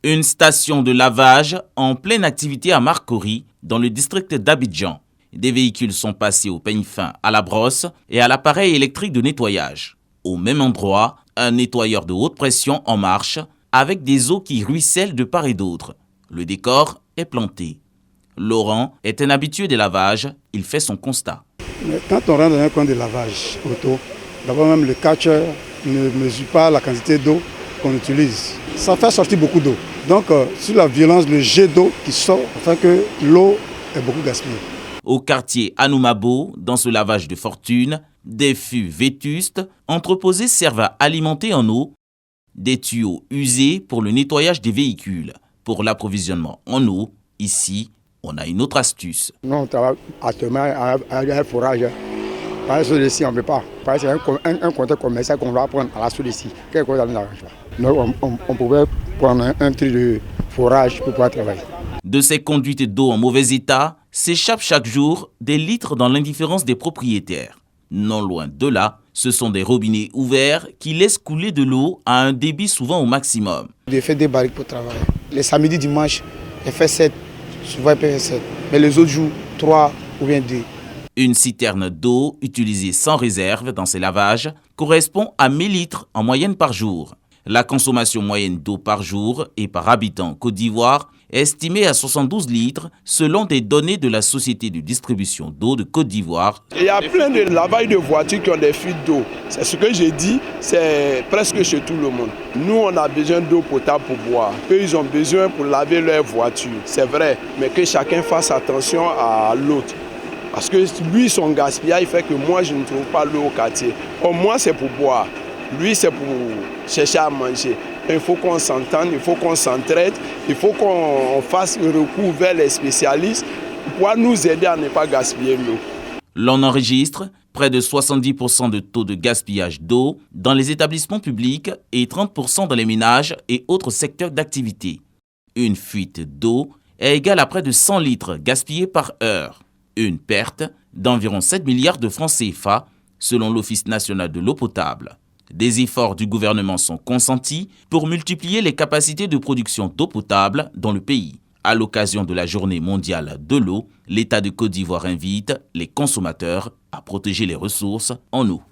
Une station de lavage en pleine activité à Marcory, dans le district d'Abidjan. Des véhicules sont passés au peigne fin, à la brosse et à l'appareil électrique de nettoyage. Au même endroit, un nettoyeur de haute pression en marche, avec des eaux qui ruissellent de part et d'autre. Le décor est planté. Laurent est un habitué des lavages, il fait son constat. Mais quand on rentre dans un coin de lavage auto, d'abord même le catcher ne mesure pas la quantité d'eau qu'on utilise. Ça fait sortir beaucoup d'eau. Donc sur la violence, le jet d'eau qui sort fait que l'eau est beaucoup gaspillée. Au quartier Anoumabo, dans ce lavage de fortune, des fûts vétustes entreposés servent à alimenter en eau des tuyaux usés pour le nettoyage des véhicules. Pour l'approvisionnement en eau, ici, on a une autre astuce. Nous, on travaille actuellement avec un forage. Par la ici, on ne peut pas. C'est un compteur commercial qu'on va prendre à la source ici. Quelque chose dans l'arrangement. Donc, on pouvait prendre un tri de forage pour pouvoir travailler. De ces conduites d'eau en mauvais état, s'échappent chaque jour des litres dans l'indifférence des propriétaires. Non loin de là, ce sont des robinets ouverts qui laissent couler de l'eau à un débit souvent au maximum. J'ai fait des barriques pour travailler. Les samedis, dimanches, j'ai fait 7. Souvent, j'ai fait 7. Mais les autres jours, 3 ou bien 2. Une citerne d'eau utilisée sans réserve dans ces lavages correspond à 1000 litres en moyenne par jour. La consommation moyenne d'eau par jour et par habitant Côte d'Ivoire est estimée à 72 litres selon des données de la Société de distribution d'eau de Côte d'Ivoire. Il y a plein de lavages de voitures qui ont des fuites d'eau. C'est ce que j'ai dit, c'est presque chez tout le monde. Nous, on a besoin d'eau potable pour boire. Eux, ils ont besoin pour laver leur voiture. C'est vrai, mais que chacun fasse attention à l'autre. Parce que lui, son gaspillage fait que moi, je ne trouve pas l'eau au quartier. Or, moi, c'est pour boire. Lui, c'est pour chercher à manger. Il faut qu'on s'entende, il faut qu'on s'entraide, il faut qu'on fasse le recours vers les spécialistes pour pouvoir nous aider à ne pas gaspiller l'eau. L'on enregistre près de 70% de taux de gaspillage d'eau dans les établissements publics et 30% dans les ménages et autres secteurs d'activité. Une fuite d'eau est égale à près de 100 litres gaspillés par heure. Une perte d'environ 7 milliards de francs CFA selon l'Office national de l'eau potable. Des efforts du gouvernement sont consentis pour multiplier les capacités de production d'eau potable dans le pays. À l'occasion de la Journée mondiale de l'eau, l'État de Côte d'Ivoire invite les consommateurs à protéger les ressources en eau.